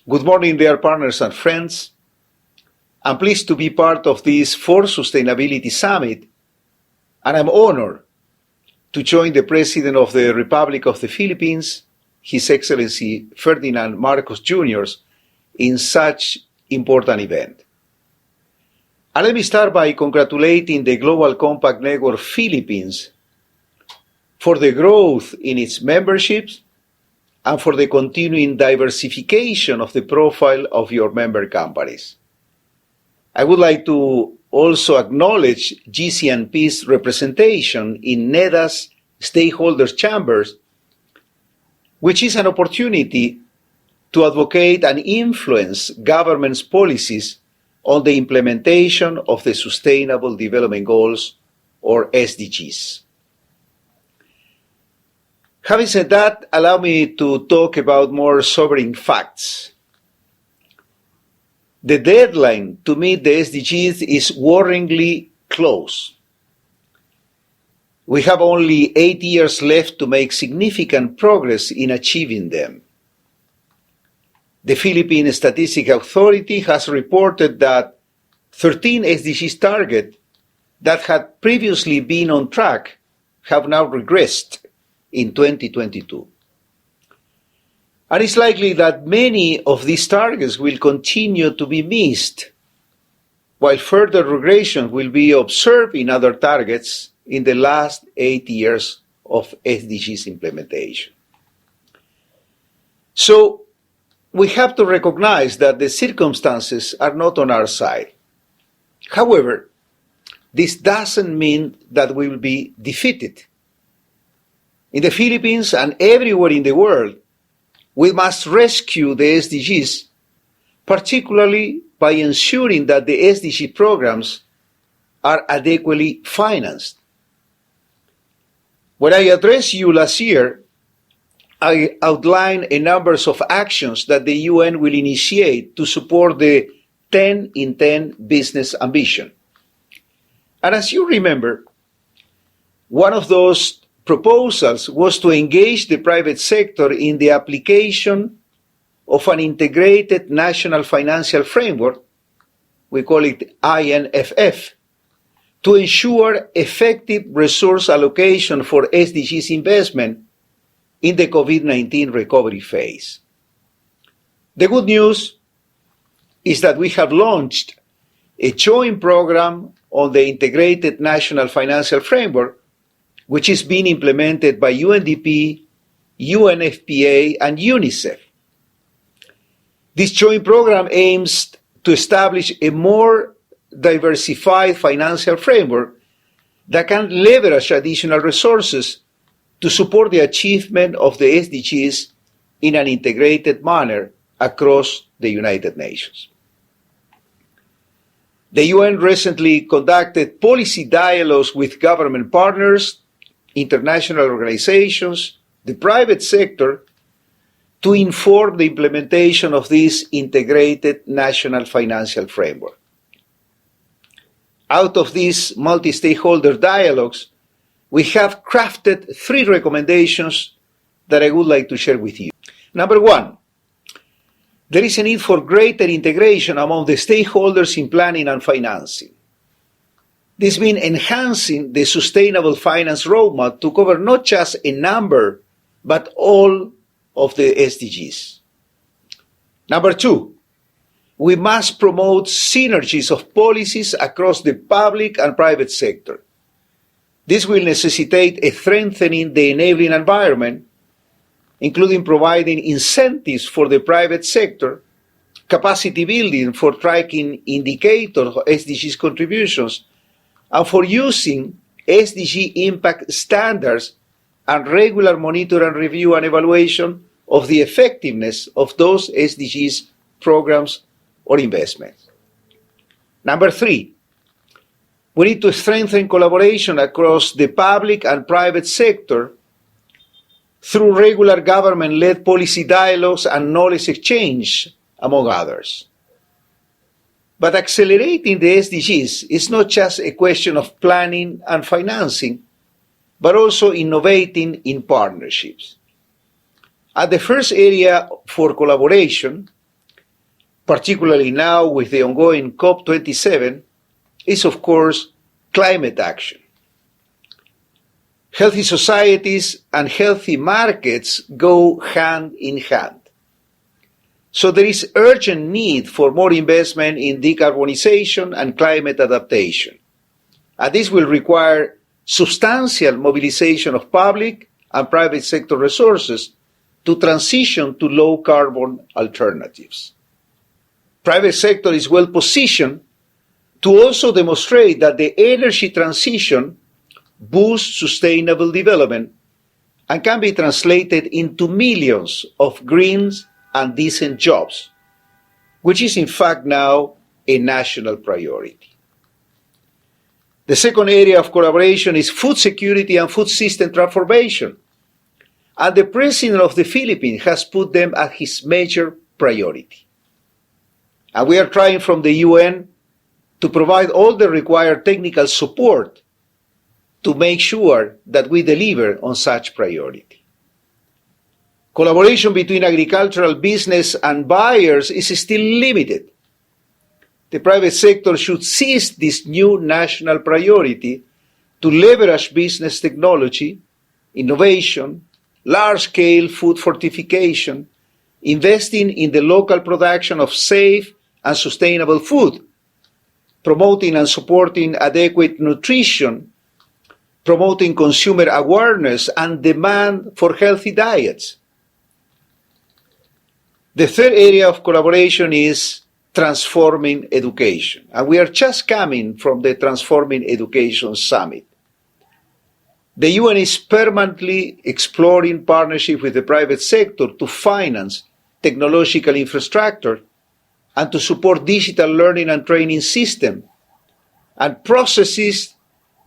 Good morning, dear partners and friends. I'm pleased to be part of this fourth Sustainability Summit, and I'm honored to join the President of the Republic of the Philippines, His Excellency Ferdinand Marcos Jr., in such important event. And let me start by congratulating the Global Compact Network Philippines for the growth in its memberships and for the continuing diversification of the profile of your member companies. I would like to also acknowledge GCNP's representation in NEDA's stakeholders' chambers, which is an opportunity to advocate and influence government's policies on the implementation of the Sustainable Development Goals, or SDGs. Having said that, allow me to talk about more sobering facts. The deadline to meet the SDGs is worryingly close. We have only 8 years left to make significant progress in achieving them. The Philippine Statistics Authority has reported that 13 SDGs targets that had previously been on track have now regressed in 2022. And it's likely that many of these targets will continue to be missed, while further regression will be observed in other targets in the last 8 years of SDGs implementation. So, we have to recognize that the circumstances are not on our side. However, this doesn't mean that we will be defeated. In the Philippines and everywhere in the world, we must rescue the SDGs, particularly by ensuring that the SDG programs are adequately financed. When I addressed you last year, I outlined a number of actions that the UN will initiate to support the 10 in 10 business ambition. And as you remember, one of those proposals was to engage the private sector in the application of an integrated national financial framework, we call it INFF, to ensure effective resource allocation for SDGs investment in the COVID-19 recovery phase. The good news is that we have launched a joint program on the integrated national financial framework, which is being implemented by UNDP, UNFPA, and UNICEF. This joint program aims to establish a more diversified financial framework that can leverage additional resources to support the achievement of the SDGs in an integrated manner across the United Nations. The UN recently conducted policy dialogues with government partners, international organizations, the private sector, to inform the implementation of this integrated national financial framework. Out of these multi-stakeholder dialogues, we have crafted 3 recommendations that I would like to share with you. Number 1, there is a need for greater integration among the stakeholders in planning and financing. This means enhancing the sustainable finance roadmap to cover not just a number, but all of the SDGs. Number 2, we must promote synergies of policies across the public and private sector. This will necessitate a strengthening the enabling environment, including providing incentives for the private sector, capacity building for tracking indicators of SDGs contributions, and for using SDG impact standards and regular monitor and review and evaluation of the effectiveness of those SDGs programs or investments. Number 3, we need to strengthen collaboration across the public and private sector through regular government-led policy dialogues and knowledge exchange, among others. But accelerating the SDGs is not just a question of planning and financing, but also innovating in partnerships. At the first area for collaboration, particularly now with the ongoing COP27, is of course climate action. Healthy societies and healthy markets go hand in hand. So there is urgent need for more investment in decarbonization and climate adaptation. And this will require substantial mobilization of public and private sector resources to transition to low carbon alternatives. Private sector is well positioned to also demonstrate that the energy transition boosts sustainable development and can be translated into millions of green and decent jobs, which is in fact now a national priority. The second area of collaboration is food security and food system transformation, and the President of the Philippines has put them as his major priority. And we are trying from the UN to provide all the required technical support to make sure that we deliver on such priority. Collaboration between agricultural business and buyers is still limited. The private sector should seize this new national priority to leverage business technology, innovation, large-scale food fortification, investing in the local production of safe and sustainable food, promoting and supporting adequate nutrition, promoting consumer awareness and demand for healthy diets. The third area of collaboration is transforming education, and we are just coming from the Transforming Education Summit. The UN is permanently exploring partnership with the private sector to finance technological infrastructure and to support digital learning and training systems and processes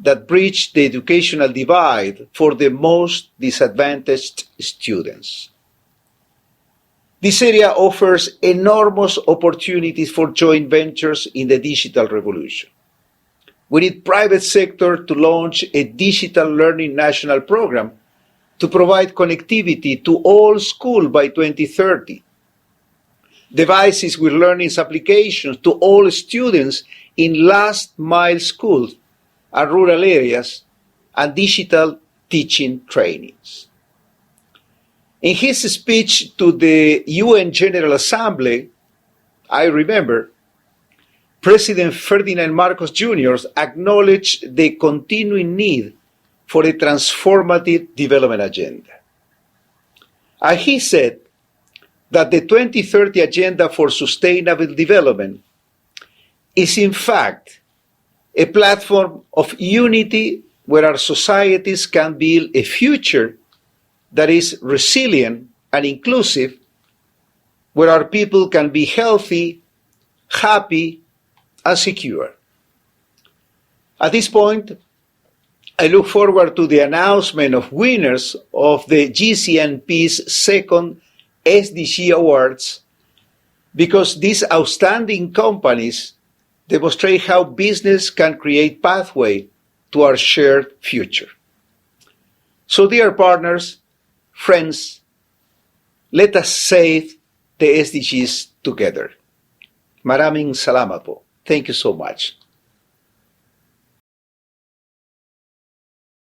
that bridge the educational divide for the most disadvantaged students. This area offers enormous opportunities for joint ventures in the digital revolution. We need private sector to launch a digital learning national program to provide connectivity to all schools by 2030. Devices with learning applications to all students in last mile schools and rural areas, and digital teaching trainings. In his speech to the UN General Assembly, I remember, President Ferdinand Marcos Jr. acknowledged the continuing need for a transformative development agenda. And he said that the 2030 Agenda for Sustainable Development is in fact a platform of unity where our societies can build a future that is resilient and inclusive, where our people can be healthy, happy, and secure. At this point, I look forward to the announcement of winners of the GCNP's second SDG Awards, because these outstanding companies demonstrate how business can create pathway to our shared future. So, dear partners, friends, let us save the SDGs together. Maraming salamat po. Thank you so much.